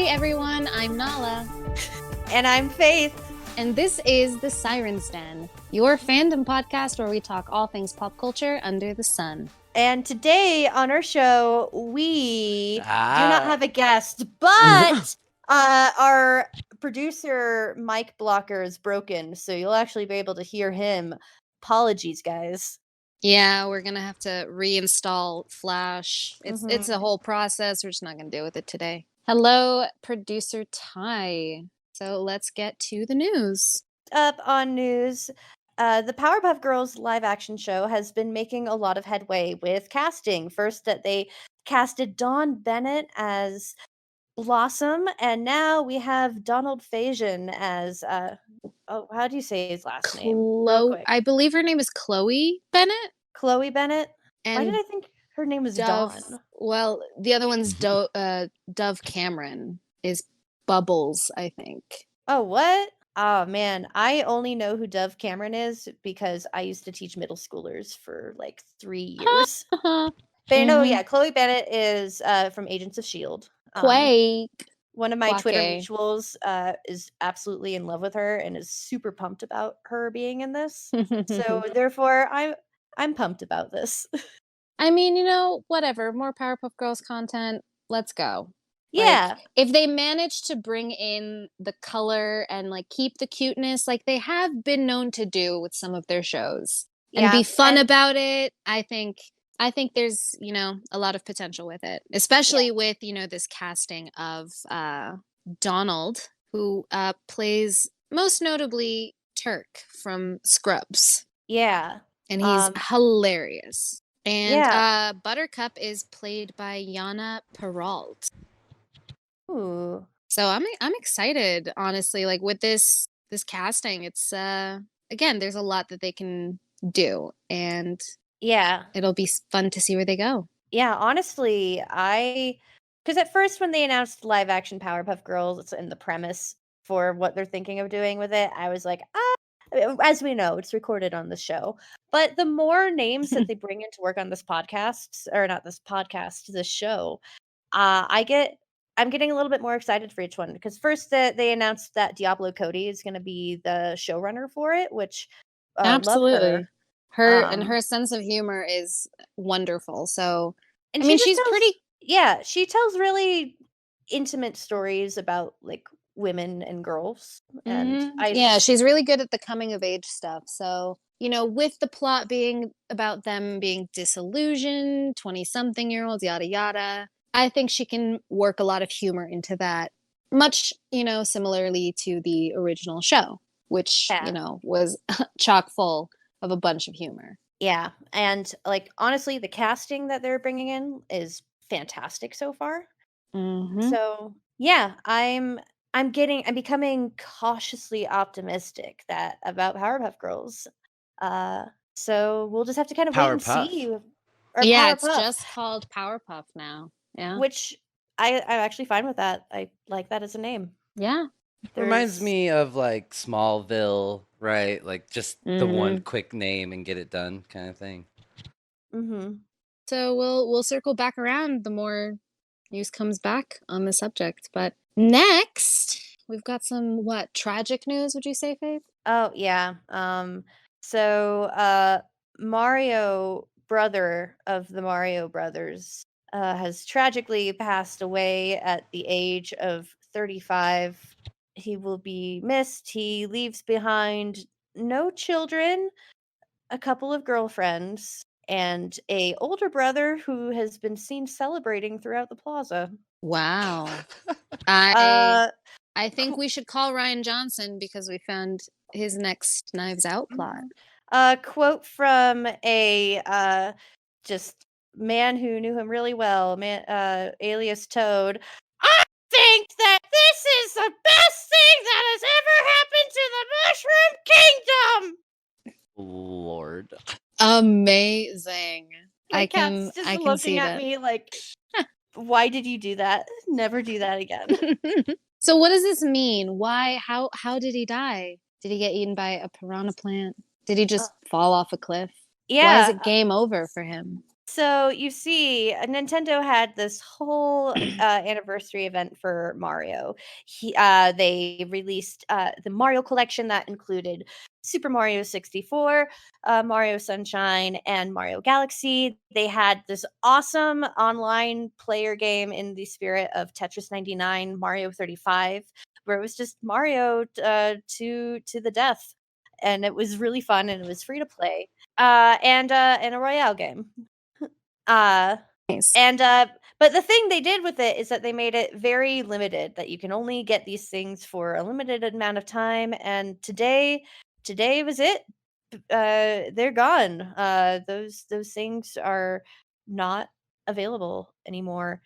everyone, I'm Nala. And I'm Faith. And this is the Sirens Den, your fandom podcast where we talk all things pop culture under the sun. And today on our show, we do not have a guest, but our producer Mike Blocker is broken, so you'll actually be able to hear him. Apologies, guys. Yeah, we're gonna have to reinstall Flash. It's a whole process. We're just not gonna deal with it today. Hello, producer Ty. So let's get to the news. Up on news, the Powerpuff Girls live action show has been making a lot of headway with casting. First, that they casted Dawn Bennett as Blossom, and now we have Donald Faison as how do you say his last name? Real quick. I believe her name is Chloe Bennett. Chloe Bennett. And why did I think her name was Dawn? Well, the other one's Dove Cameron is Bubbles, I think. Oh, what? Oh man, I only know who Dove Cameron is because I used to teach middle schoolers for like 3 years. But no, yeah, Chloe Bennett is from Agents of S.H.I.E.L.D. Quake. One of my Twitter mutuals is absolutely in love with her and is super pumped about her being in this. So therefore, I'm pumped about this. I mean, you know, whatever. More Powerpuff Girls content. Let's go. Yeah. Like, if they manage to bring in the color and like keep the cuteness like they have been known to do with some of their shows and be fun about it, I think there's, you know, a lot of potential with it, especially with, you know, this casting of Donald, who plays most notably Turk from Scrubs. Yeah. And he's hilarious. And Buttercup is played by Yana Peralt. Ooh. So I'm excited, honestly. Like with this casting, it's again, there's a lot that they can do, and it'll be fun to see where they go. Yeah, honestly, because at first when they announced live action Powerpuff Girls and the premise for what they're thinking of doing with it, I was like, as we know, it's recorded on the show. But the more names that they bring in to work on this podcast, or not this podcast, this show, I'm getting a little bit more excited for each one, because first they announced that Diablo Cody is going to be the showrunner for it, which absolutely love her. And her sense of humor is wonderful. So I mean, she's she tells really intimate stories about like women and girls, and she's really good at the coming of age stuff. So, you know, with the plot being about them being disillusioned, 20-something-year-olds, yada yada, I think she can work a lot of humor into that, much, you know, similarly to the original show, which, you know, was chock full of a bunch of humor. Yeah, and like honestly, the casting that they're bringing in is fantastic so far. So yeah, I'm becoming cautiously optimistic about Powerpuff Girls. So we'll just have to kind of wait and see. It's just called Powerpuff now. Yeah, which I'm actually fine with that. I like that as a name. Yeah. Reminds me of like Smallville, right? Like just the one quick name and get it done kind of thing. So we'll circle back around the more news comes back on the subject. But next, we've got some tragic news, would you say, Faith? Oh yeah. So Mario, brother of the Mario brothers, has tragically passed away at the age of 35. He will be missed. He leaves behind no children, a couple of girlfriends, and a older brother who has been seen celebrating throughout the plaza. Wow. I think we should call Rian Johnson because we found his next Knives Out plot. Quote from a just man who knew him really well, alias Toad. I think that this is the best thing that has ever happened to the Mushroom Kingdom. Lord. Amazing. My cat's just looking at me like, why did you do that? Never do that again. So what does this mean? Why? How did he die? Did he get eaten by a piranha plant? Did he just fall off a cliff? Yeah. Why is it game over for him? So you see, Nintendo had this whole anniversary event for Mario. They released the Mario collection that included Super Mario 64, Mario Sunshine, and Mario Galaxy. They had this awesome online player game in the spirit of Tetris 99, Mario 35, where it was just Mario to the death, and it was really fun and it was free to play. And a Royale game. Uh, Nice. and but the thing they did with it is that they made it very limited, that you can only get these things for a limited amount of time. And today was it. They're gone. Those things are not available anymore,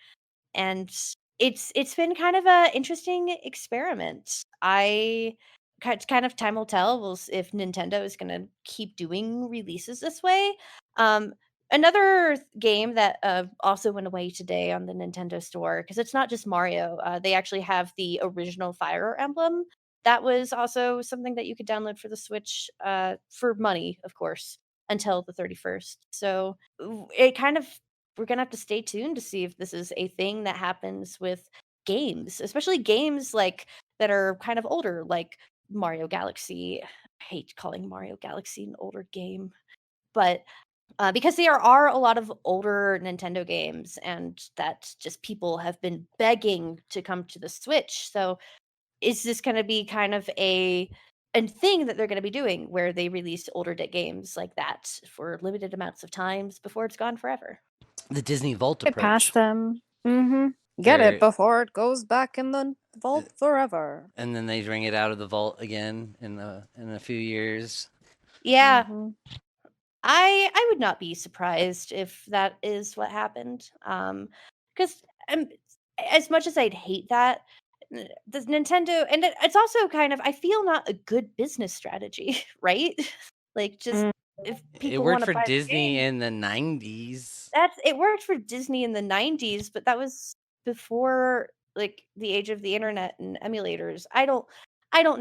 and it's been kind of a interesting experiment. Kind of time will tell if Nintendo is going to keep doing releases this way. Um, Another game that also went away today on the Nintendo Store, because it's not just Mario. They actually have the original Fire Emblem. That was also something that you could download for the Switch for money, of course, until the 31st. So it kind of we're gonna have to stay tuned to see if this is a thing that happens with games, especially games like that are kind of older, like Mario Galaxy. I hate calling Mario Galaxy an older game, but because there are a lot of older Nintendo games, and that just people have been begging to come to the Switch. So, is this going to be kind of a thing that they're going to be doing, where they release older games like that for limited amounts of times before it's gone forever? The Disney Vault Get past approach. them. Get it They're before it goes back in the vault forever. and then they bring it out of the vault again in a few years. Yeah, Mhm. I would not be surprised if that is what happened. Because as much as I'd hate that, the Nintendo, and it's also kind of, I feel, not a good business strategy, right? Like, just Mm. if It people worked want to for buy the Disney game, in the 90s. it worked for Disney in the 90s, but that was before, like, the age of the internet and emulators. I don't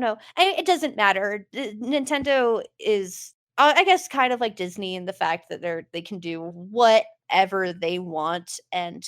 know. It doesn't matter. Nintendo is, I guess, kind of like Disney in the fact that they can do whatever they want, and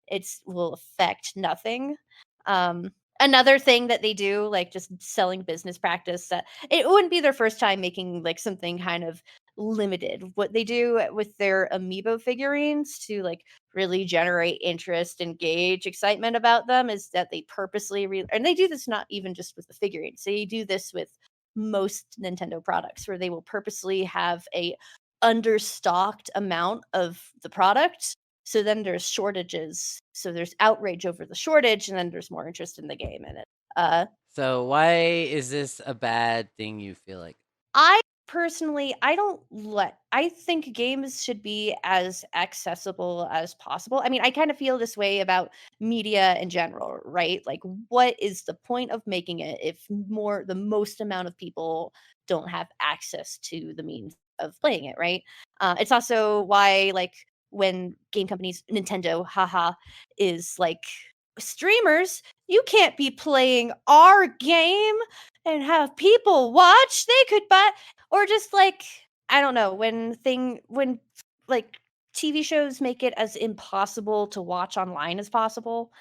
it's will affect nothing. Um Another thing that they do, like, just selling business practice, that it wouldn't be their first time making, like, something kind of limited. What they do with their amiibo figurines to, like, really generate interest, engage excitement about them, is that they purposely and they do this not even just with the figurines. They do this with most Nintendo products, where they will purposely have a understocked amount of the product. So then there's shortages. So there's outrage over the shortage, and then there's more interest in the game in it. Uh So why is this a bad thing, you feel like? I personally, I think games should be as accessible as possible. I mean, I kind of feel this way about media in general, right? Like, what is the point of making it if the most amount of people don't have access to the means of playing it, right? It's also why, like, when game companies, Nintendo, haha, is like, streamers, you can't be playing our game and have people watch. They could buy, or just, like, I don't know, when like TV shows make it as impossible to watch online as possible.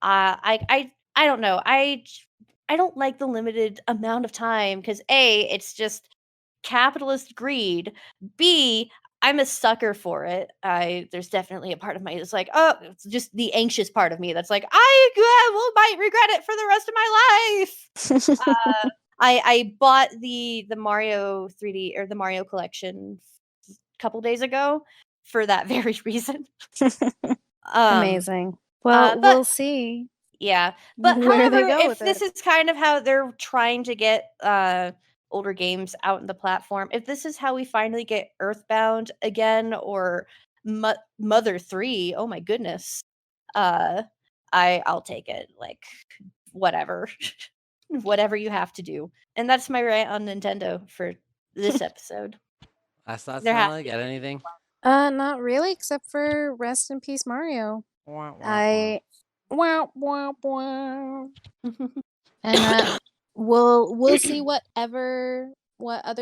I don't know. I don't like the limited amount of time, because it's just capitalist greed. B, I'm a sucker for it. I There's definitely a part of me that's like, oh, it's just the anxious part of me that's like, might regret it for the rest of my life. I bought the Mario 3D, or the Mario collection, a couple days ago for that very reason. Um, Amazing. Well, but we'll see yeah, but where they however, go if with this it. is kind of how they're trying to get older games out in the platform, if this is how we finally get Earthbound again, or Mother 3, oh my goodness. Uh I'll take it. Like, whatever. Whatever you have to do. And that's my rant on Nintendo for this episode. Last thoughts, There has Nala? to Got anything? Not really, except for rest in peace, Mario. Wah, wah, wah. I wow wow wow. be. And we'll see what other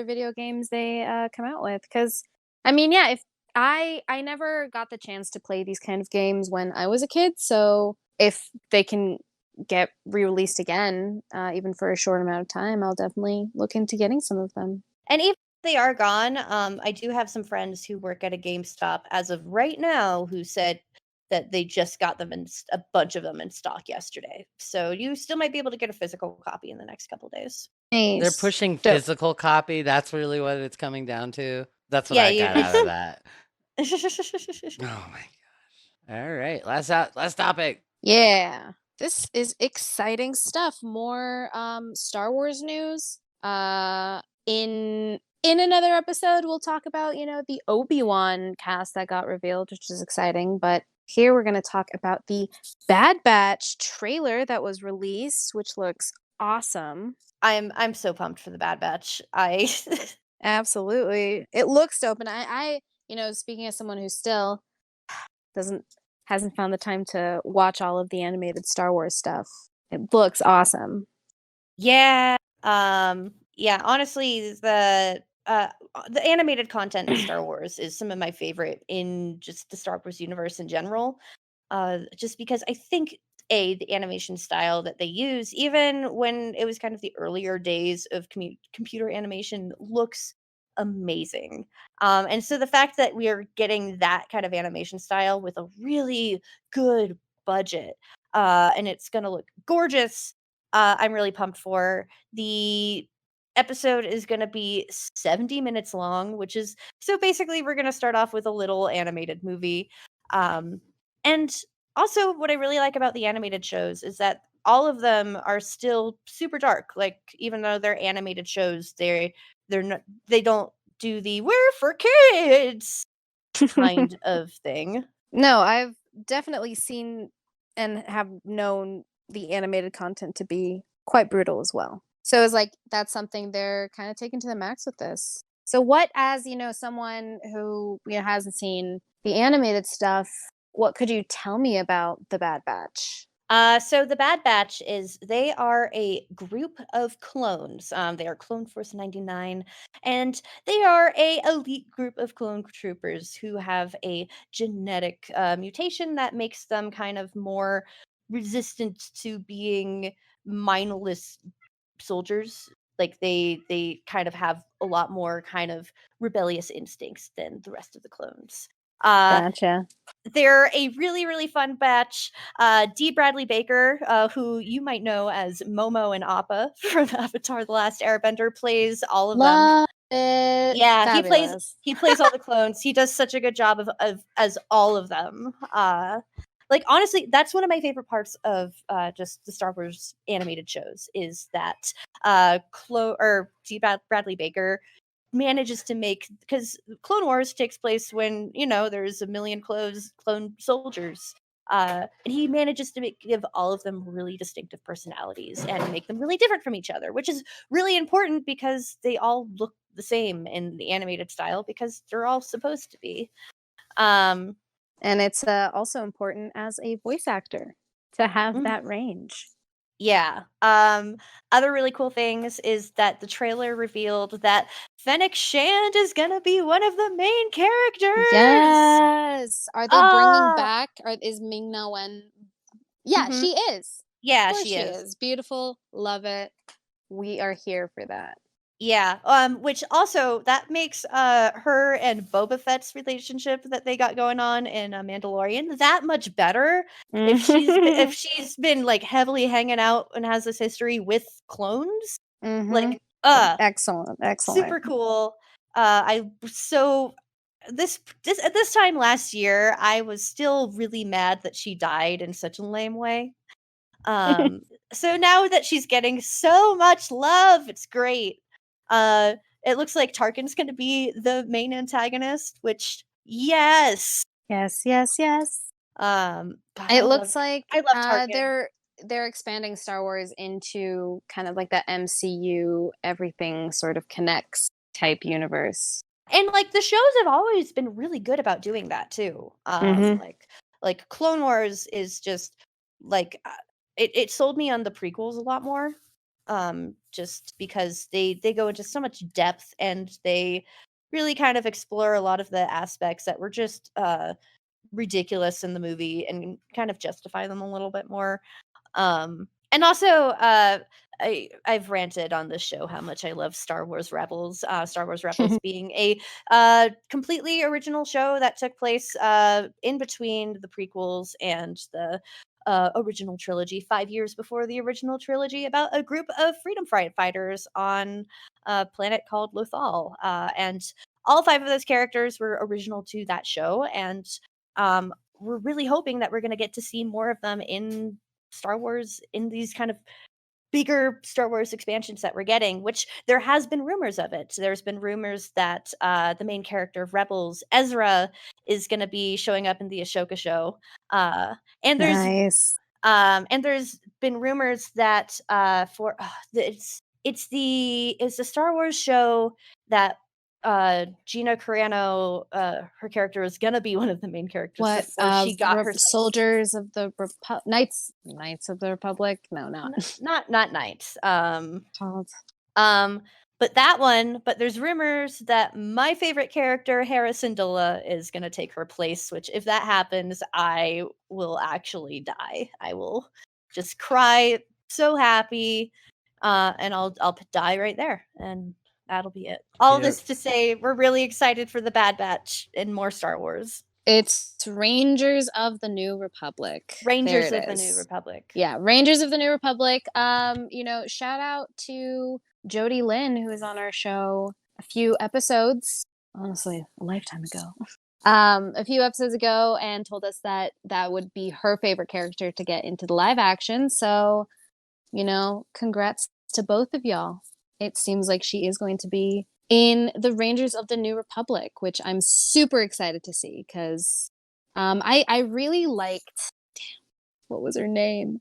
video games they come out with, because I mean, yeah, I never got the chance to play these kind of games when I was a kid, so if they can get re-released again, even for a short amount of time, I'll definitely look into getting some of them. And even if they are gone, I do have some friends who work at a GameStop as of right now who said that they just got them in a bunch of them in stock yesterday. So you still might be able to get a physical copy in the next couple days. They're Nice. pushing Dope. physical copy. That's really what it's coming down to. That's what Yeah, I got out of that. it's Oh my gosh. All right. Last topic. Yeah. This is exciting stuff. More Star Wars news. In another episode we'll talk about, the Obi-Wan cast that got revealed, which is exciting, but here we're going to talk about the Bad Batch trailer that was released, which looks awesome. I'm so pumped for the Bad Batch. Absolutely. It looks dope, and I speaking as someone who still hasn't found the time to watch all of the animated Star Wars stuff. It looks awesome. Yeah. Yeah, honestly, the animated content in Star Wars is some of my favorite in just the Star Wars universe in general. Just because I think the animation style that they use, even when it was kind of the earlier days of computer animation, looks amazing. And so the fact that we are getting that kind of animation style with a really good budget, and it's going to look gorgeous, I'm really pumped for. The episode is going to be 70 minutes long, which is so basically we're going to start off with a little animated movie. And also, what I really like about the animated shows is that all of them are still super dark. Like, even though they're animated shows, they're not, they don't do the "we're for kids" kind of thing. No, I've definitely seen and have known the animated content to be quite brutal as well. So it's like that's something they're kind of taking to the max with this. So what, as someone who hasn't seen the animated stuff, what could you tell me about the Bad Batch? So the Bad Batch they are a group of clones. They are Clone Force 99, and they are a elite group of clone troopers who have a genetic mutation that makes them kind of more resistant to being mindless soldiers. Like they kind of have a lot more kind of rebellious instincts than the rest of the clones. Gotcha. They're a really, really fun batch. D. Bradley Baker, who you might know as Momo and Appa from Avatar: The Last Airbender, plays all of them. Love it. Yeah, Fabulous. he plays all the clones. He does such a good job of as all of them. Like, honestly, that's one of my favorite parts of just the Star Wars animated shows is that D. Bradley Baker manages to make, because Clone Wars takes place when there's a million clone soldiers, and he manages to give all of them really distinctive personalities and make them really different from each other, which is really important because they all look the same in the animated style because they're all supposed to be. And it's also important as a voice actor to have that range. Yeah. Other really cool things is that the trailer revealed that Fennec Shand is gonna be one of the main characters. Yes. Are they bringing back? Is Ming Na Wen? Yeah, she is. Yeah, of course she is. Beautiful. Love it. We are here for that. Yeah. Which also that makes her and Boba Fett's relationship that they got going on in Mandalorian that much better. If she's been like heavily hanging out and has this history with clones, like excellent, super cool. At this time last year, I was still really mad that she died in such a lame way. So now that she's getting so much love, it's great. It looks like Tarkin's going to be the main antagonist, which yes. God, It looks like I love Tarkin. they're expanding Star Wars into kind of like that MCU, everything sort of connects type universe. And like the shows have always been really good about doing that too. Like Clone Wars is just like it sold me on the prequels a lot more. Just because they go into so much depth and they really kind of explore a lot of the aspects that were just ridiculous in the movie and kind of justify them a little bit more. And also, I've ranted on this show how much I love Star Wars Rebels. Star Wars Rebels being a completely original show that took place in between the prequels and the original trilogy, 5 years before the original trilogy, about a group of freedom fighters on a planet called Lothal. And all 5 of those characters were original to that show, and we're really hoping that we're going to get to see more of them in Star Wars, in these kind of bigger Star Wars expansions that we're getting, which there has been rumors of it. There's been rumors that the main character of Rebels, Ezra, is going to be showing up in the Ashoka show. And there's Nice. And there's been rumors that it's the Star Wars show that Gina Carano, her character, is gonna be one of the main characters What before she got her soldiers of the Knights of the Republic? No, not Knights. called. But that one. But there's rumors that my favorite character, Hera Syndulla, is gonna take her place. Which, if that happens, I will actually die. I will just cry, so happy, and I'll die right there, and that'll be it. All this to say, we're really excited for the Bad Batch and more Star Wars. It's Rangers of the New Republic. Rangers of the New Republic. Yeah, Rangers of the New Republic. Shout out to Jody Lynn, who was on our show a few episodes, honestly, a lifetime ago. A few episodes ago, and told us that would be her favorite character to get into the live action. So, congrats to both of y'all. It seems like she is going to be in the Rangers of the New Republic, which I'm super excited to see, because I really liked, what was her name?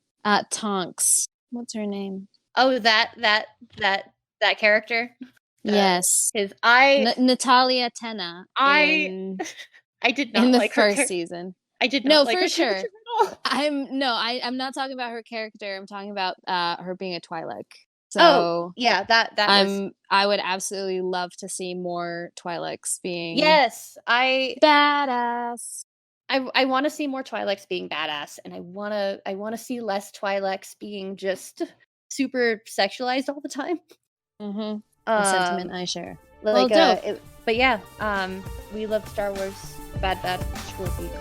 Tonks. What's her name? Oh, that character. Yes, Natalia Tena. I did not in the like first her season. I did not like for her sure. character at all. I'm not talking about her character. I'm talking about her being a Twi'lek. So yeah, I would absolutely love to see more Twi'leks being badass. I want to see more Twi'leks being badass, and I want to see less Twi'leks being just super sexualized all the time. Mm-hmm. A sentiment I share. But yeah, we love Star Wars. Bad Batch will be cool.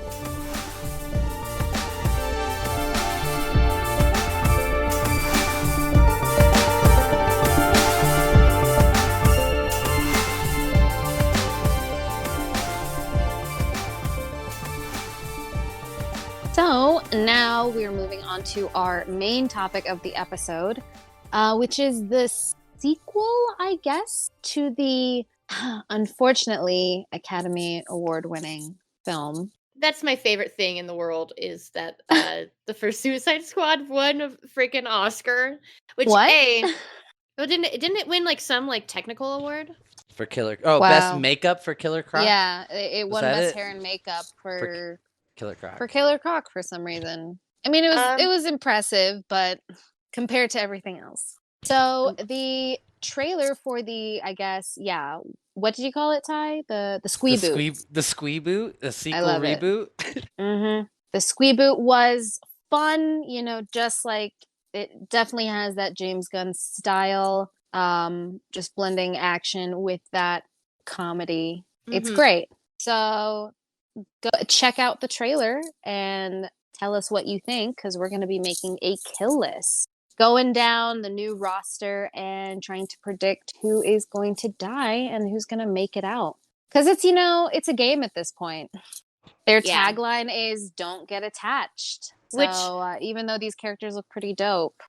So now we're moving on to our main topic of the episode, which is the sequel, I guess, to the unfortunately Academy Award-winning film. That's my favorite thing in the world, is that the first Suicide Squad won a freaking Oscar. Which didn't it win like some like technical award? For Killer. Oh, wow. Best makeup for Killer Croc? Yeah, it won best hair and makeup for Killer Croc. For Killer Croc for some reason. I mean, it was impressive, but compared to everything else. So the trailer for the, I guess, what did you call it, Ty? The Squeeboot. The Squeeboot? The sequel reboot? Mm-hmm. The Squeeboot was fun, just like, it definitely has that James Gunn style, just blending action with that comedy. Mm-hmm. It's great. So go check out the trailer and tell us what you think, because we're going to be making a kill list, going down the new roster and trying to predict who is going to die and who's going to make it out. Because it's, it's a game at this point. Their tagline is "Don't get attached." So even though these characters look pretty dope,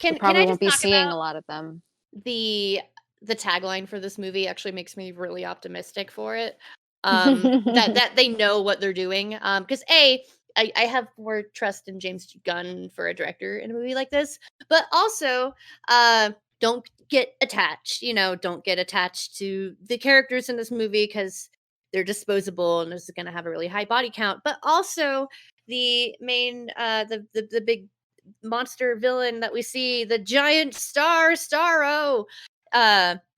we probably won't be seeing a lot of them. The tagline for this movie actually makes me really optimistic for it. That they know what they're doing. Because I have more trust in James Gunn for a director in a movie like this, but also don't get attached. Don't get attached to the characters in this movie, because they're disposable and this is going to have a really high body count. But also the main the big monster villain that we see, the giant Starro.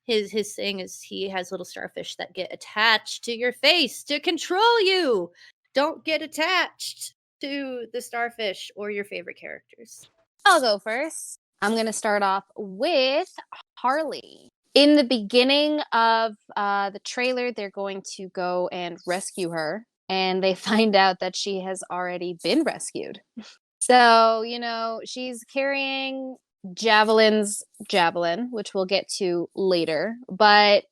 his thing is he has little starfish that get attached to your face to control you. Don't get attached to the starfish or your favorite characters. I'll go first. I'm going to start off with Harley. In the beginning of the trailer, they're going to go and rescue her, and they find out that she has already been rescued. So, you know, she's carrying Javelin's javelin, which we'll get to later, but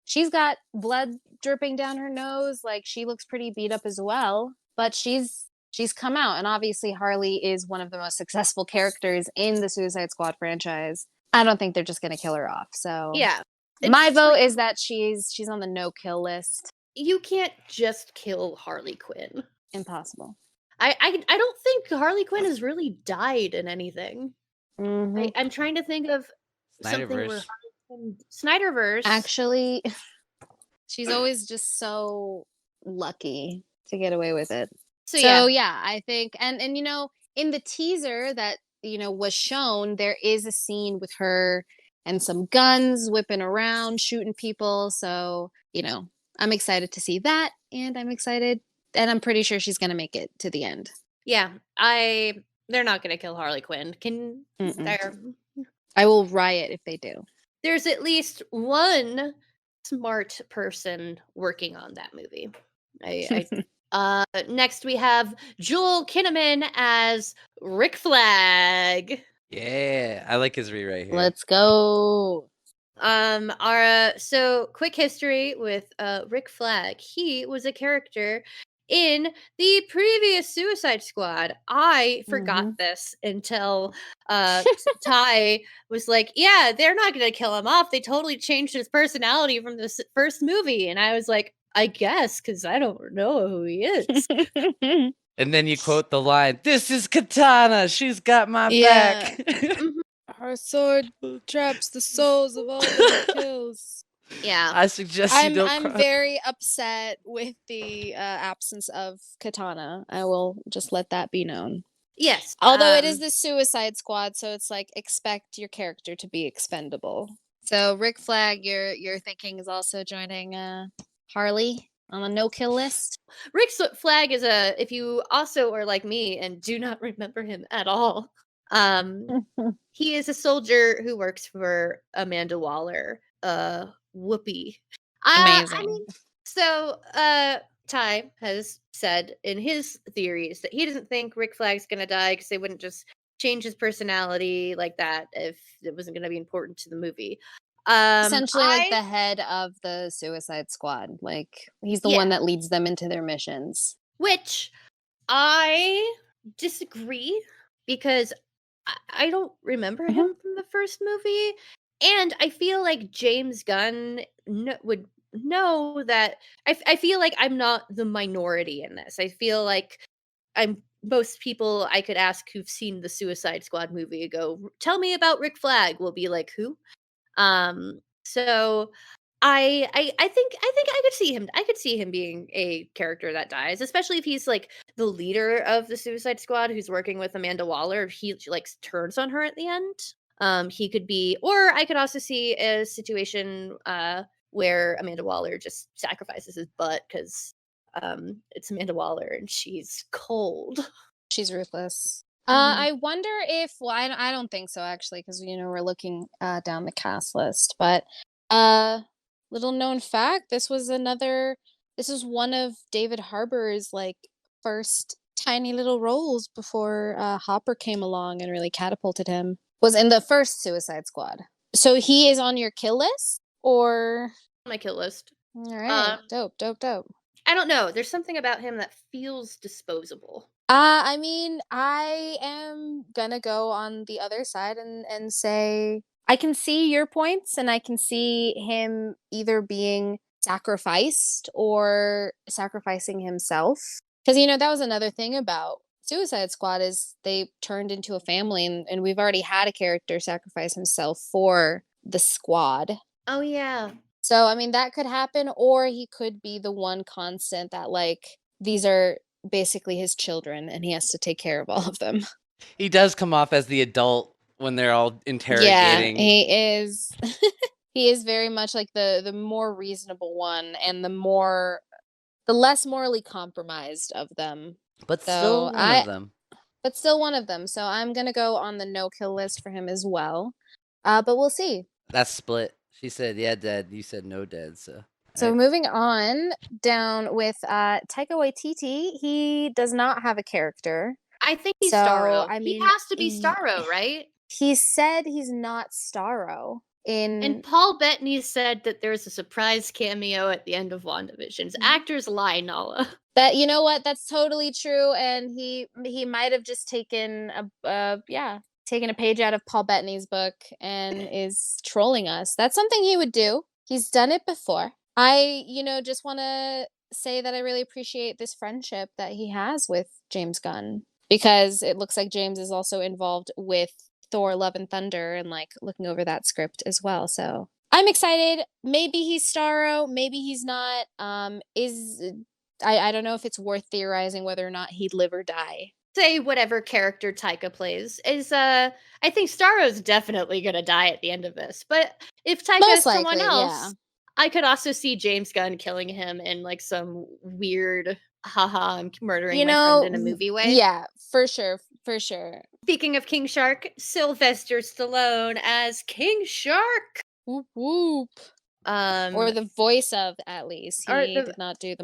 she's got blood dripping down her nose. Like, she looks pretty beat up as well, but she's come out, and obviously Harley is one of the most successful characters in the Suicide Squad franchise. I don't think they're just going to kill her off. So yeah, my vote is that she's on the no kill list. You can't just kill Harley Quinn. Impossible. I don't think Harley Quinn has really died in anything. Mm-hmm. I'm trying to think of something where Snyderverse. Actually, she's always just so lucky to get away with it. So yeah, I think, and you know, in the teaser that, you know, was shown, there is a scene with her and some guns whipping around, shooting people. So, you know, I'm excited to see that, and I'm excited, and I'm pretty sure she's going to make it to the end. Yeah, they're not going to kill Harley Quinn. I will riot if they do. There's at least one smart person working on that movie. Next we have Joel Kinnaman as Rick Flag. Yeah, I like his rewrite here. Let's go. So quick history with Rick Flag. He was a character in the previous Suicide Squad. I forgot this until Ty was like, yeah, they're not gonna kill him off. They totally changed his personality from the first movie. And I was like, I guess, because I don't know who he is. And then you quote the line, "This is Katana. She's got my back." Her sword traps the souls of all that it kills. Yeah. I suggest you don't I'm very upset with the absence of Katana. I will just let that be known. Yes. Although it is the Suicide Squad, so it's like, expect your character to be expendable. So Rick Flag, your thinking is also joining Harley on the no-kill list? Rick Flag is if you also are like me and do not remember him at all, he is a soldier who works for Amanda Waller. Whoopee. Amazing. I mean, so Ty has said in his theories that he doesn't think Rick Flag's gonna die because they wouldn't just change his personality like that if it wasn't gonna be important to the movie. Essentially like the head of the Suicide Squad. Like, he's the one that leads them into their missions. Which I disagree, because I don't remember him from the first movie. And I feel like James Gunn would know that. I feel like I'm not the minority in this. I feel like most people I could ask who've seen the Suicide Squad movie go, tell me about Rick Flag, will be like, who? So I think I could see him. I could see him being a character that dies, especially if he's like the leader of the Suicide Squad who's working with Amanda Waller. If he like turns on her at the end, he could be. Or I could also see a situation where Amanda Waller just sacrifices his butt because it's Amanda Waller and she's cold. She's ruthless. I wonder if, well, I don't think so, actually, because, you know, we're looking down the cast list. But little known fact, this is one of David Harbour's, like, first tiny little roles before Hopper came along and really catapulted him. Was in the first Suicide Squad. So he is on your kill list? Or? My kill list. All right. Dope. I don't know. There's something about him that feels disposable. I mean, I am gonna go on the other side and say I can see your points, and I can see him either being sacrificed or sacrificing himself. Because, you know, that was another thing about Suicide Squad, is they turned into a family, and we've already had a character sacrifice himself for the squad. Oh, yeah. So, I mean, that could happen, or he could be the one constant that, like, these are basically his children and he has to take care of all of them. He does come off as the adult when they're all interrogating. Yeah, he is. He is very much like the more reasonable one and the less morally compromised of them. But So still one of I them. but still one of them. So I'm gonna go on the no kill list for him as well. But we'll see. That's split. She said, yeah, dead. You said no dead. So, So right. moving on down with Taika Waititi, he does not have a character. I think he's So Starro. I He mean, has to be Starro, right? he said he's not Starro And Paul Bettany said that there's a surprise cameo at the end of WandaVision's. Actors lie, Nala. That, you know what? That's totally true, and he might have just taken taken a page out of Paul Bettany's book and is trolling us. That's something he would do. He's done it before. I, just want to say that I really appreciate this friendship that he has with James Gunn, because it looks like James is also involved with Thor: Love and Thunder and like looking over that script as well. So I'm excited. Maybe he's Starro, maybe he's not. I don't know if it's worth theorizing whether or not he'd live or die. Say whatever character Taika plays is I think Starro's definitely gonna die at the end of this. But if Taika Most is someone likely, else, yeah. I could also see James Gunn killing him in like some weird haha, I'm murdering my friend in a movie way. Yeah, for sure, for sure. Speaking of King Shark, Sylvester Stallone as King Shark. Whoop whoop. Or the voice of, at least. He did not do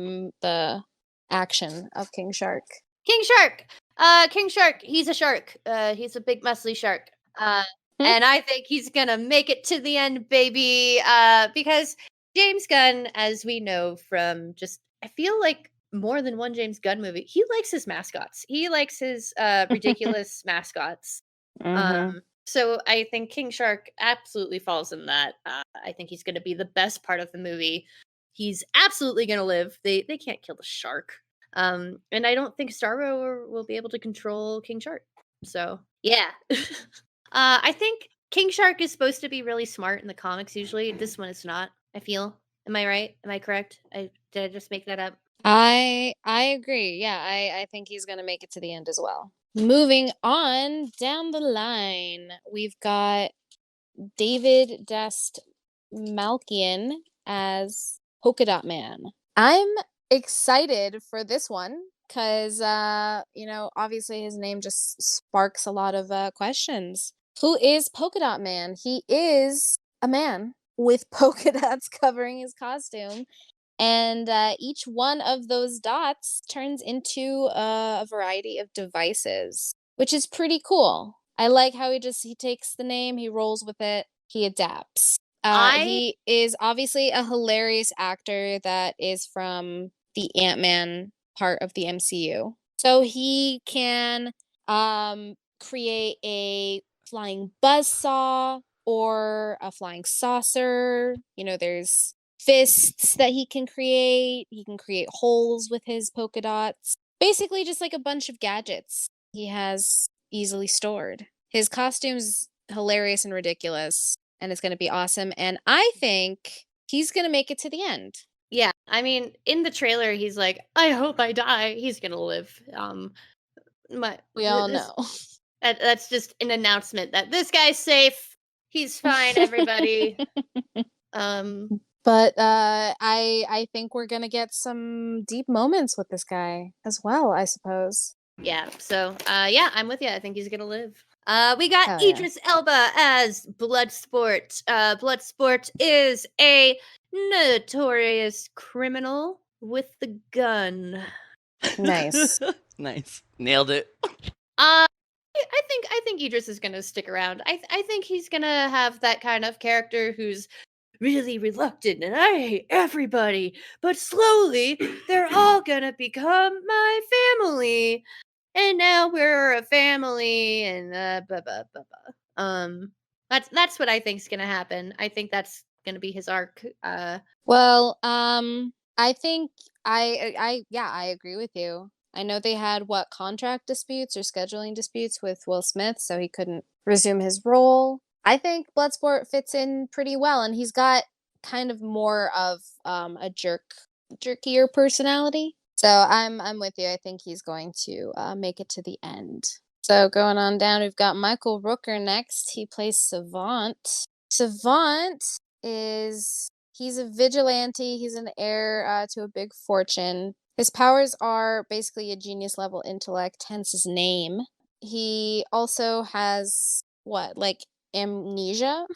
the action of King Shark. King Shark! King Shark, he's a shark. He's a big muscly shark. And I think he's gonna make it to the end, baby. Because James Gunn, as we know from just, I feel like more than one James Gunn movie, he likes his mascots. He likes his ridiculous mascots. So I think King Shark absolutely falls in that. I think he's going to be the best part of the movie. He's absolutely going to live. They can't kill the shark. And I don't think Starro will be able to control King Shark. So yeah. I think King Shark is supposed to be really smart in the comics usually. This one is not, I feel. Am I right? Am I correct? Did I just make that up? I agree. Yeah, I think he's going to make it to the end as well. Moving on down the line, we've got David Malkian as Polka Dot Man. I'm excited for this one because, obviously his name just sparks a lot of questions. Who is Polka Dot Man? He is a man with polka dots covering his costume. And each one of those dots turns into a variety of devices, which is pretty cool. I like how he takes the name, he rolls with it, he adapts. He is obviously a hilarious actor that is from the Ant-Man part of the MCU. So he can create a flying buzzsaw or a flying saucer. There's fists that he can create. He can create holes with his polka dots. Basically just like a bunch of gadgets he has easily stored. His costume's hilarious and ridiculous, and it's going to be awesome. And I think he's going to make it to the end. Yeah, I mean, in the trailer, he's like, I hope I die. He's going to live. We all know. That's just an announcement that this guy's safe. He's fine, everybody. But I think we're gonna get some deep moments with this guy as well, I suppose. Yeah. So yeah, I'm with you. I think he's gonna live. We got Idris Elba as Bloodsport. Bloodsport is a notorious criminal with the gun. Nice. Nice. Nailed it. I think Idris is gonna stick around. I think he's gonna have that kind of character who's really reluctant and I hate everybody, but slowly they're all gonna become my family, and now we're a family, and that's what I think's gonna happen. I think that's gonna be his arc. Well, I think I agree with you. I know they had contract disputes or scheduling disputes with Will Smith, so he couldn't resume his role. I think Bloodsport fits in pretty well, and he's got kind of more of a jerkier personality. So I'm with you. I think he's going to make it to the end. So going on down, we've got Michael Rooker next. He plays Savant. Savant he's a vigilante. He's an heir to a big fortune. His powers are basically a genius level intellect, hence his name. He also has like amnesia.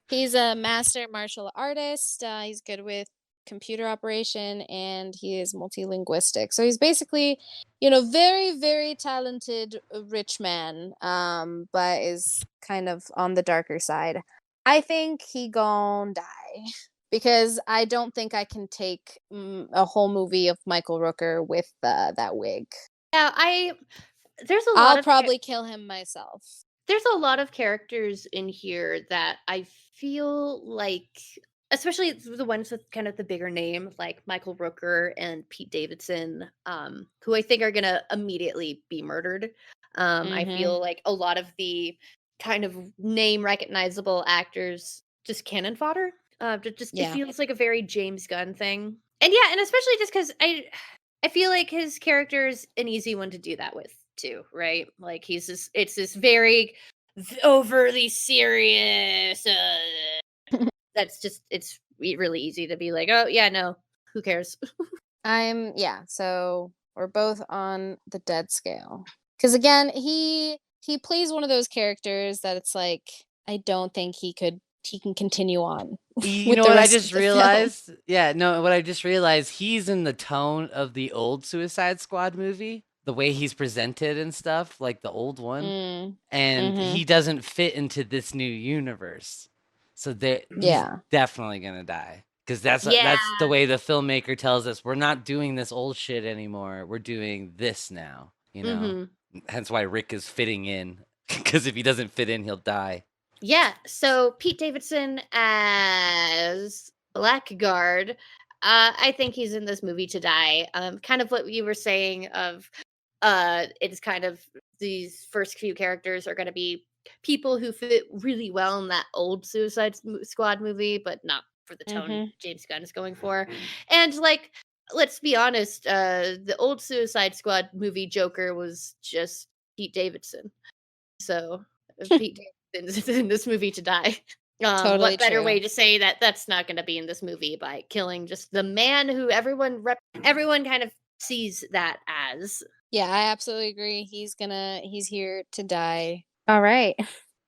He's a master martial artist. He's good with computer operation and he is multilinguistic. So he's basically, very, very talented rich man, but is kind of on the darker side. I think he gon' die because I don't think I can take a whole movie of Michael Rooker with that wig. Yeah, there's a lot I'll of probably kill him myself. There's a lot of characters in here that I feel like, especially the ones with kind of the bigger name, like Michael Rooker and Pete Davidson, who I think are gonna immediately be murdered. I feel like a lot of the kind of name recognizable actors just cannon fodder. It feels like a very James Gunn thing. And yeah, and especially just because I feel like his character is an easy one to do that with too, right? Like it's this very overly serious. That's just it's really easy to be like, oh yeah, no, who cares? So we're both on the dead scale. Because again, he plays one of those characters that it's like, I don't think he can continue on You with know the what I rest of just the film. realized? Yeah, no, what I just realized, he's in the tone of the old Suicide Squad movie, the way he's presented and stuff, like the old one. And he doesn't fit into this new universe. So he's definitely gonna die. Because that's the way the filmmaker tells us, we're not doing this old shit anymore. We're doing this now, Hence why Rick is fitting in. Because if he doesn't fit in, he'll die. Yeah, so Pete Davidson as Blackguard, I think he's in this movie to die. Kind of what you were saying of, it's kind of these first few characters are going to be people who fit really well in that old Suicide Squad movie, but not for the tone James Gunn is going for. And like, let's be honest, the old Suicide Squad movie Joker was just Pete Davidson. So Pete Davidson's in this movie to die. Totally what better true. way to say that that's not going to be in this movie by killing just the man who everyone kind of sees that as. Yeah, I absolutely agree. He's here to die. All right.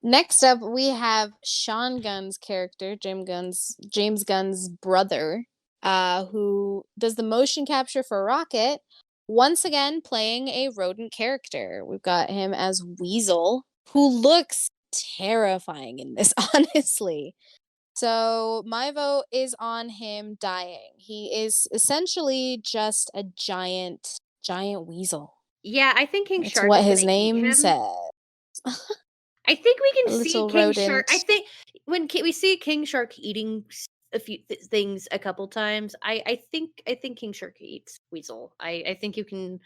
Next up, we have Sean Gunn's character, James Gunn's brother, who does the motion capture for Rocket, once again playing a rodent character. We've got him as Weasel, who looks terrifying in this, honestly. So my vote is on him dying. He is essentially just a giant weasel. Yeah, I think King Shark what is his gonna eat name him. says. I think we can see Little King Shark. rodent. I think when we see King Shark eating a few things a couple times, I think King Shark eats Weasel. I think you can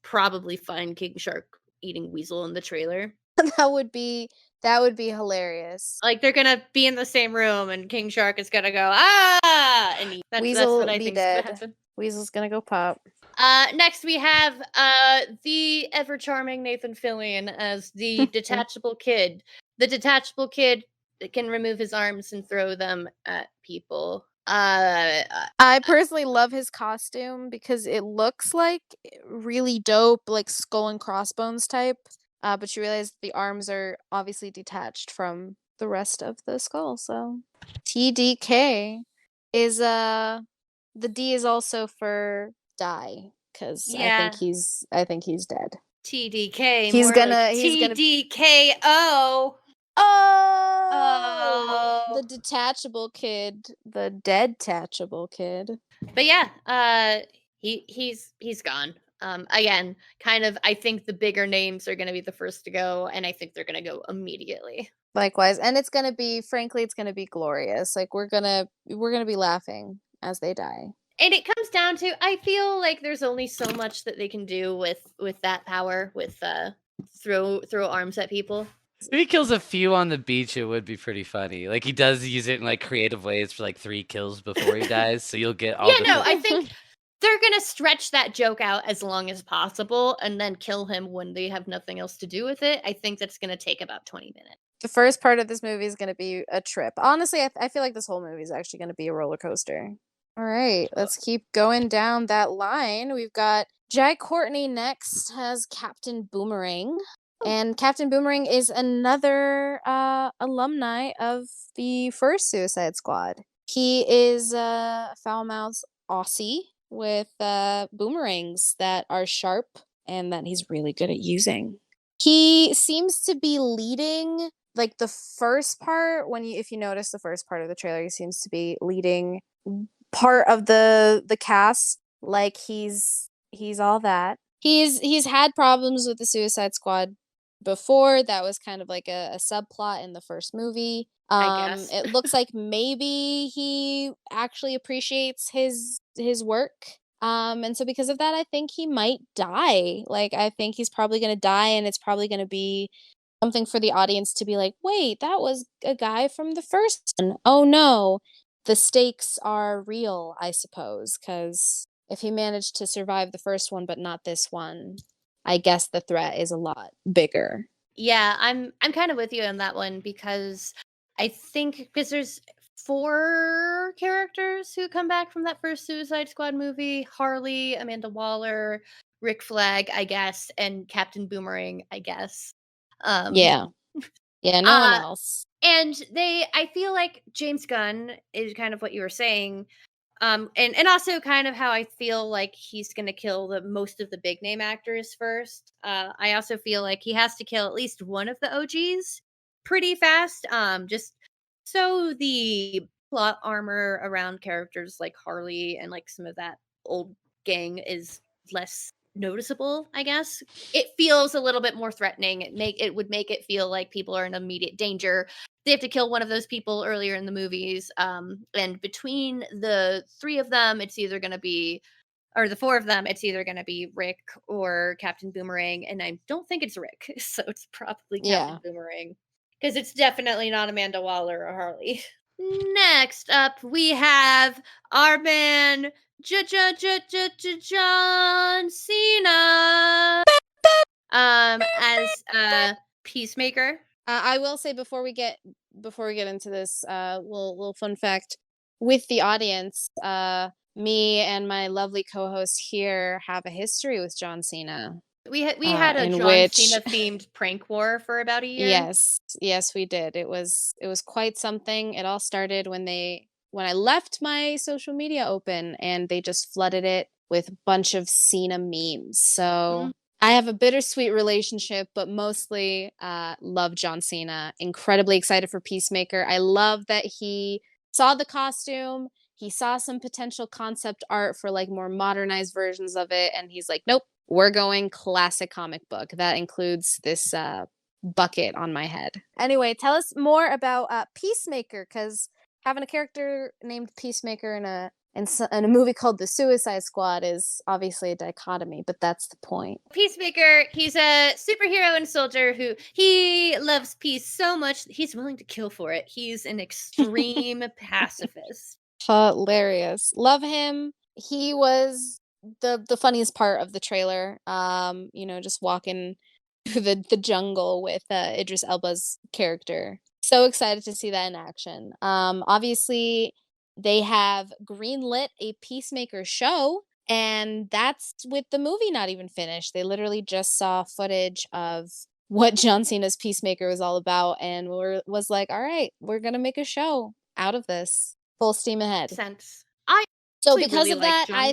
probably find King Shark eating Weasel in the trailer. that would be hilarious. Like they're gonna be in the same room, and King Shark is gonna go and that's what I think is gonna happen. Weasel's gonna go pop. Next we have the ever charming Nathan Fillion as the detachable kid. The detachable kid can remove his arms and throw them at people. I personally love his costume because it looks like really dope, like skull and crossbones type. But you realize the arms are obviously detached from the rest of the skull. So TDK is the D is also for die because I think he's dead. TDK. He's gonna TDKO. Oh, the detachable kid, the dead detachable kid. But yeah, he's gone. Again, kind of, I think the bigger names are going to be the first to go, and I think they're going to go immediately. Likewise, and it's going to be, frankly, it's going to be glorious. Like we're gonna be laughing as they die. And it comes down to, I feel like there's only so much that they can do with that power, with throw arms at people. If he kills a few on the beach, it would be pretty funny. Like he does use it in like creative ways for like 3 kills before he dies, so you'll get all. I think they're gonna stretch that joke out as long as possible, and then kill him when they have nothing else to do with it. I think that's gonna take about 20 minutes. The first part of this movie is going to be a trip. Honestly, I feel like this whole movie is actually going to be a roller coaster. All right, let's keep going down that line. We've got Jai Courtney next as Captain Boomerang. And Captain Boomerang is another alumni of the first Suicide Squad. He is a foul-mouthed Aussie with boomerangs that are sharp and that he's really good at using. He seems to be leading, like, the first part, if you notice the first part of the trailer, he seems to be leading part of the cast, like he's all that. He's had problems with the Suicide Squad before. That was kind of like a subplot in the first movie. I guess. It looks like maybe he actually appreciates his work. And so because of that, I think he might die. Like, I think he's probably going to die, and it's probably going to be something for the audience to be like, wait, that was a guy from the first one. Oh no, the stakes are real, I suppose, because if he managed to survive the first one but not this one, I guess the threat is a lot bigger. Yeah, I'm kind of with you on that one, because I think because there's 4 characters who come back from that first Suicide Squad movie: Harley, Amanda Waller, Rick Flag, I guess, and Captain Boomerang, I guess. Yeah, no one else. And I feel like James Gunn is kind of what you were saying. And also kind of how I feel like he's gonna kill the most of the big name actors first. I also feel like he has to kill at least one of the OGs pretty fast. Just so the plot armor around characters like Harley and like some of that old gang is less noticeable, I guess. It feels a little bit more threatening. It would make it feel like people are in immediate danger. They have to kill one of those people earlier in the movies. And between the 3 of them, it's either going to be, or the 4 of them, it's either going to be Rick or Captain Boomerang. And I don't think it's Rick. So it's probably Captain Boomerang, because it's definitely not Amanda Waller or Harley. Next up, we have our man, John Cena, as Peacemaker. I will say before we get into this, little fun fact with the audience, me and my lovely co-host here have a history with John Cena. We had a John Cena themed prank war for about a year. Yes, we did. It was quite something. It all started when I left my social media open, and they just flooded it with a bunch of Cena memes. So I have a bittersweet relationship, but mostly love John Cena. Incredibly excited for Peacemaker. I love that he saw the costume. He saw some potential concept art for like more modernized versions of it, and he's like, nope, we're going classic comic book. That includes this bucket on my head. Anyway, tell us more about Peacemaker, because having a character named Peacemaker in a movie called The Suicide Squad is obviously a dichotomy, but that's the point. Peacemaker, he's a superhero and soldier who he loves peace so much he's willing to kill for it. He's an extreme pacifist. Hilarious. Love him. He was the funniest part of the trailer. Just walking through the jungle with Idris Elba's character. So excited to see that in action. Obviously, they have greenlit a Peacemaker show, and that's with the movie not even finished. They literally just saw footage of what John Cena's Peacemaker was all about, and was like, all right, we're gonna make a show out of this. Full steam ahead. So because really of that, I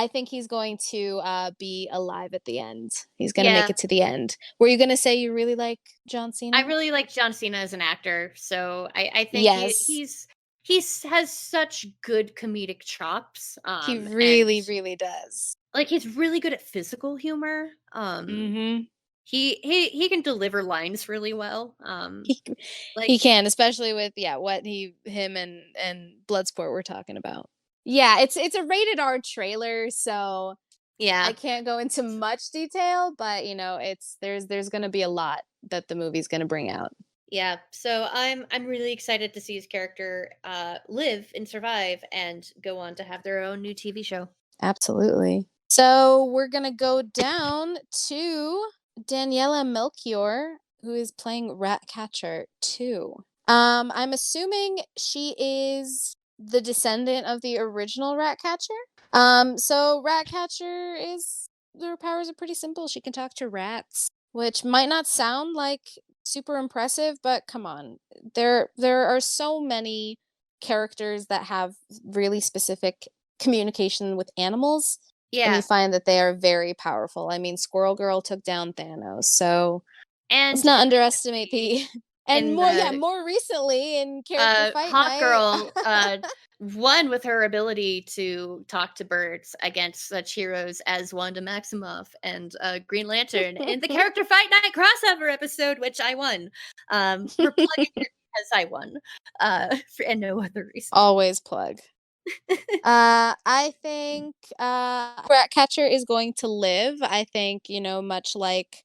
think he's going to be alive at the end. He's going to make it to the end. Were you going to say you really like John Cena? I really like John Cena as an actor. So I think he has such good comedic chops. He really, really does. Like, he's really good at physical humor. He can deliver lines really well. He can, especially with what him and Bloodsport were talking about. Yeah, it's a rated R trailer, so I can't go into much detail, but there's going to be a lot that the movie's going to bring out. Yeah, so I'm really excited to see his character live and survive and go on to have their own new TV show. Absolutely. So we're going to go down to Daniela Melchior, who is playing Ratcatcher 2. I'm assuming she is the descendant of the original Ratcatcher. So Ratcatcher is Her powers are pretty simple. She can talk to rats, which might not sound like super impressive, but come on. There are so many characters that have really specific communication with animals, and you find that they are very powerful. I mean, Squirrel Girl took down Thanos, so let's And not underestimate the and in the more recently in Character Fight Hawk Night. Girl won with her ability to talk to birds against such heroes as Wanda Maximoff and Green Lantern in the Character Fight Night crossover episode, which I won. We're plugging it because I won, and no other reason. Always plug. I think Ratcatcher is going to live. I think, much like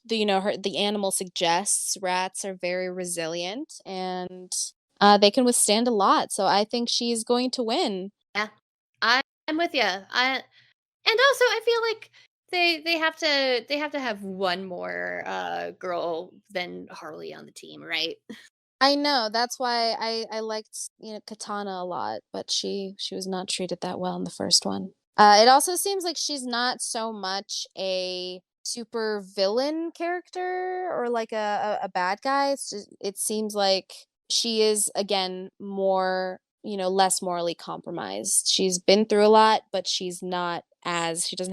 the animal suggests, rats are very resilient and they can withstand a lot. So I think she's going to win. Yeah, I'm with you. And also I feel like they have to have one more girl than Harley on the team, right? I know. That's why I liked, Katana a lot, but she was not treated that well in the first one. It also seems like she's not so much a super villain character or like a bad guy. It seems like she is again more, less morally compromised. She's been through a lot, but she doesn't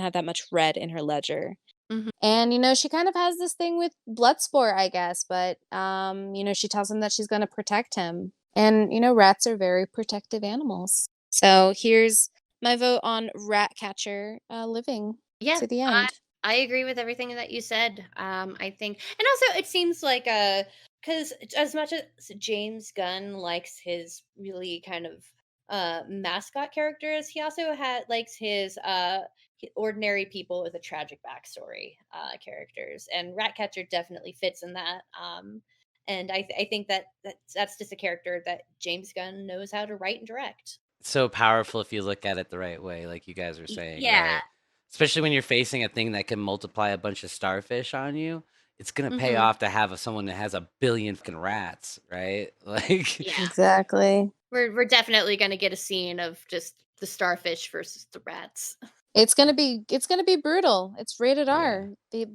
have that much red in her ledger. Mhm. And, she kind of has this thing with Bloodsport, I guess, but, she tells him that she's going to protect him. And, rats are very protective animals. So here's my vote on Ratcatcher living Yeah, to the end. I agree with everything that you said. I think, and also it seems like because as much as James Gunn likes his really kind of mascot characters, he also likes his ordinary people with a tragic backstory characters, and Ratcatcher definitely fits in that. And I think that's just a character that James Gunn knows how to write and direct. So powerful if you look at it the right way, like you guys were saying, Yeah. right? Especially when you're facing a thing that can multiply a bunch of starfish on you, it's gonna pay Hmm. off to have someone that has a billion fucking rats, right? Like, Yeah. Exactly. We're definitely gonna get a scene of just the starfish versus the rats. It's gonna be brutal. It's rated yeah. R.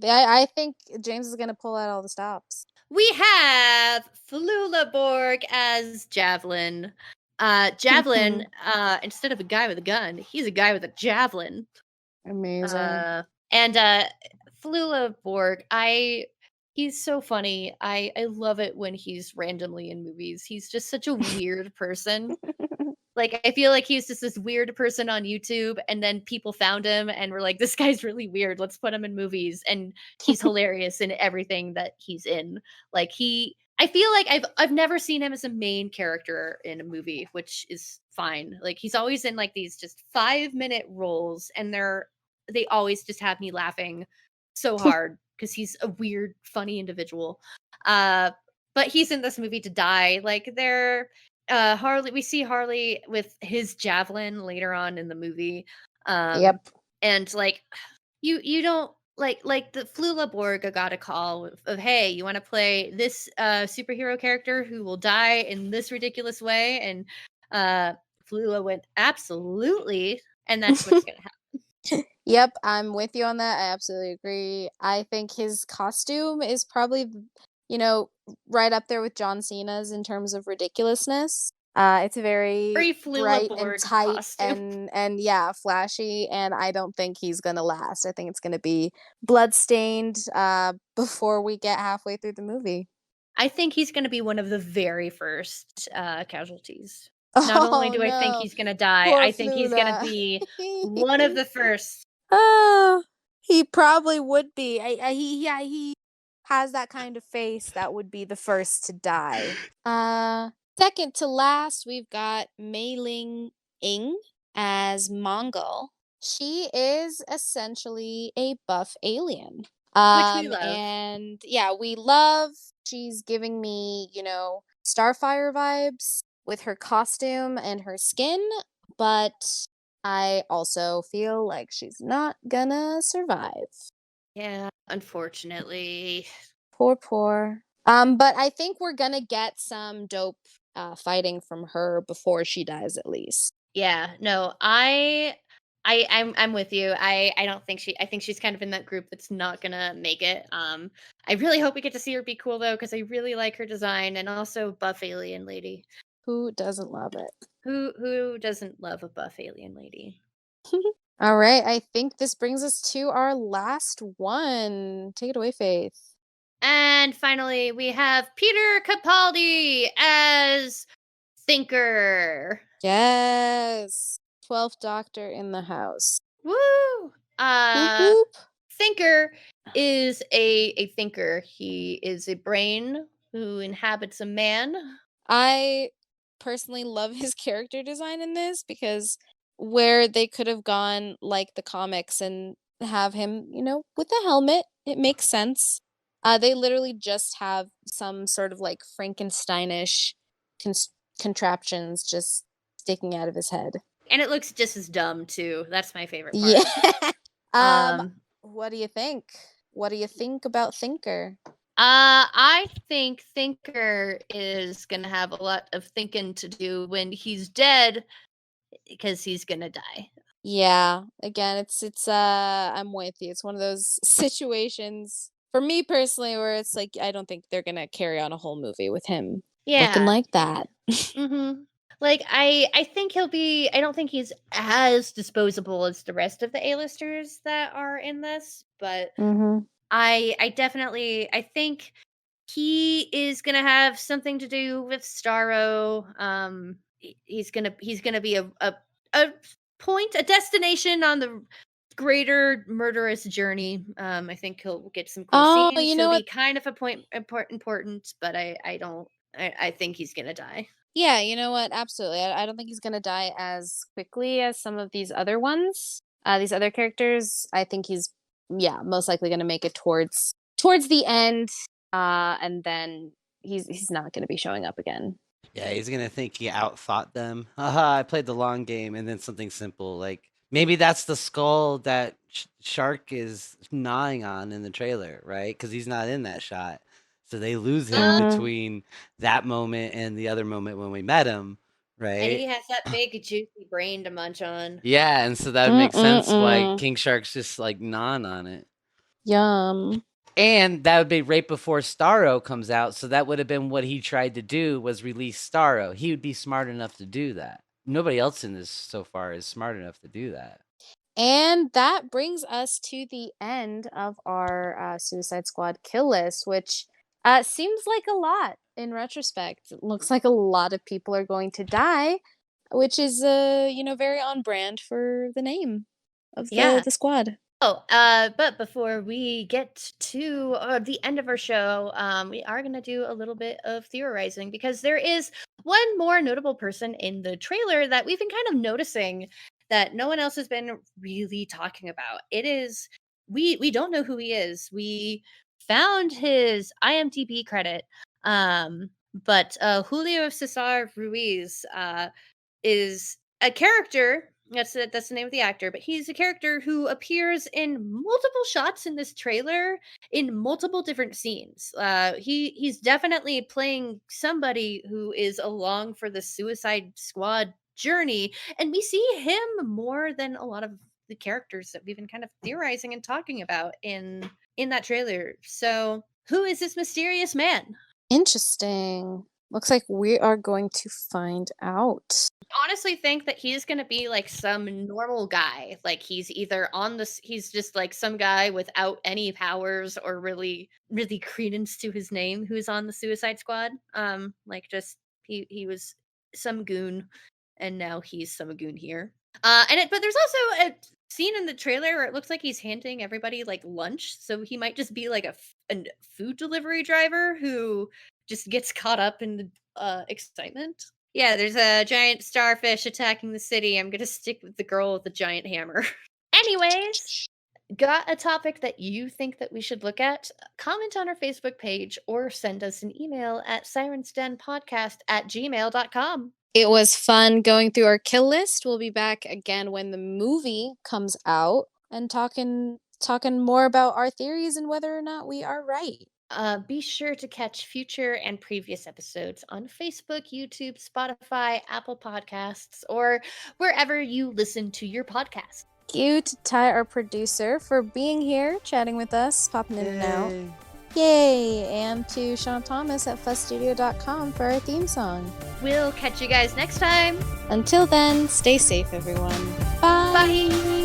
I think James is gonna pull out all the stops. We have Flula Borg as Javelin. Javelin, instead of a guy with a gun, he's a guy with a javelin. Amazing. And Flula Borg, he's so funny. I love it when he's randomly in movies. He's just such a weird person. Like, I feel like he's just this weird person on YouTube, and then people found him and were like, "This guy's really weird. Let's put him in movies." And he's hilarious in everything that he's in. Like I feel like I've never seen him as a main character in a movie, which is fine. Like he's always in like these just 5-minute roles, and they always just have me laughing so hard because he's a weird, funny individual. But he's in this movie to die. Like Harley, we see Harley with his javelin later on in the movie. Yep. And like you don't like the Flula Borg got a call of, hey, you want to play this superhero character who will die in this ridiculous way? And Flula went, absolutely, and that's what's gonna happen. Yep, I'm with you on that. I absolutely agree. I think his costume is probably, right up there with John Cena's in terms of ridiculousness. It's very Very Flula bright and Borg tight costume. and yeah, flashy. And I don't think he's gonna last. I think it's gonna be bloodstained before we get halfway through the movie. I think he's gonna be one of the very first casualties. Not only Oh do I think no, he's gonna die, poor I think he's gonna Flula. be one of the first. Oh, he probably would be. He has that kind of face that would be the first to die. Second to last, we've got Mei Ling Ing as Mongol. She is essentially a buff alien. Which we love. And yeah, we love. She's giving me, Starfire vibes with her costume and her skin, but I also feel like she's not gonna survive. Yeah, unfortunately. Poor. But I think we're gonna get some dope fighting from her before she dies, at least. Yeah, no, I'm with you. I don't think I think she's kind of in that group that's not gonna make it. I really hope we get to see her be cool though, because I really like her design and also buff alien lady. Who doesn't love it? Who doesn't love a buff alien lady? All right, I think this brings us to our last one. Take it away, Faith. And finally, we have Peter Capaldi as Thinker. Yes. 12th Doctor in the house. Woo! Whoop, whoop. Thinker is a thinker. He is a brain who inhabits a man. I personally love his character design in this because where they could have gone like the comics and have him, with a helmet, it makes sense. They literally just have some sort of like Frankensteinish contraptions just sticking out of his head. And it looks just as dumb too. That's my favorite part. Yeah. What do you think? What do you think about Thinker? I think Thinker is gonna have a lot of thinking to do when he's dead, because he's gonna die. Yeah, again, it's I'm with you. It's one of those situations for me personally where it's like I don't think they're gonna carry on a whole movie with him looking like that. Mm-hmm. Like I think he'll be. I don't think he's as disposable as the rest of the A-listers that are in this, but I definitely I think he is gonna have something to do with Starro. He's gonna be a point, a destination on the greater murderous journey. I think he'll get some cool scenes. He'll be kind of a point important, but I don't. I think he's gonna die. Yeah, you know what? Absolutely. I don't think he's gonna die as quickly as some of these other ones. These other characters. I think he's most likely gonna make it towards the end. And then he's not gonna be showing up again. Yeah, he's gonna think he outthought them. Haha, I played the long game, and then something simple like maybe that's the skull that Shark is gnawing on in the trailer, right? Because he's not in that shot, so they lose him between that moment and the other moment when we met him, right? And he has that big juicy brain to munch on. Yeah, and so that would make sense why King Shark's just like gnawing on it. Yum. And that would be right before Starro comes out, so that would have been what he tried to do, was release Starro. He would be smart enough to do that. Nobody else in this so far is smart enough to do that. And that brings us to the end of our Suicide Squad kill list, which seems like a lot in retrospect. It looks like a lot of people are going to die, which is very on brand for the name of the squad. Oh, but before we get to the end of our show, we are going to do a little bit of theorizing, because there is one more notable person in the trailer that we've been kind of noticing that no one else has been really talking about. It is, we don't know who he is. We found his IMDb credit, but Julio Cesar Ruiz is a character. That's the name of the actor, but he's a character who appears in multiple shots in this trailer in multiple different scenes. He's definitely playing somebody who is along for the Suicide Squad journey, and we see him more than a lot of the characters that we've been kind of theorizing and talking about in that trailer. So, who is this mysterious man? Interesting. Looks like we are going to find out. Honestly think that he's going to be like some normal guy. Like he's either he's just like some guy without any powers or really credence to his name who's on the Suicide Squad. Like just he was some goon and now he's some goon here. But there's also a scene in the trailer where it looks like he's handing everybody like lunch, so he might just be like a food delivery driver who just gets caught up in the excitement. Yeah, there's a giant starfish attacking the city. I'm gonna stick with the girl with the giant hammer. Anyways, got a topic that you think that we should look at? Comment on our Facebook page or send us an email at sirensdenpodcast@gmail.com. It was fun going through our kill list. We'll be back again when the movie comes out and talking more about our theories and whether or not we are right. Be sure to catch future and previous episodes on Facebook, YouTube, Spotify, Apple Podcasts, or wherever you listen to your podcast. Thank you to Ty, our producer, for being here, chatting with us, popping in and out. Yay! And to Sean Thomas at fuzzstudio.com for our theme song. We'll catch you guys next time. Until then, stay safe, everyone. Bye! Bye!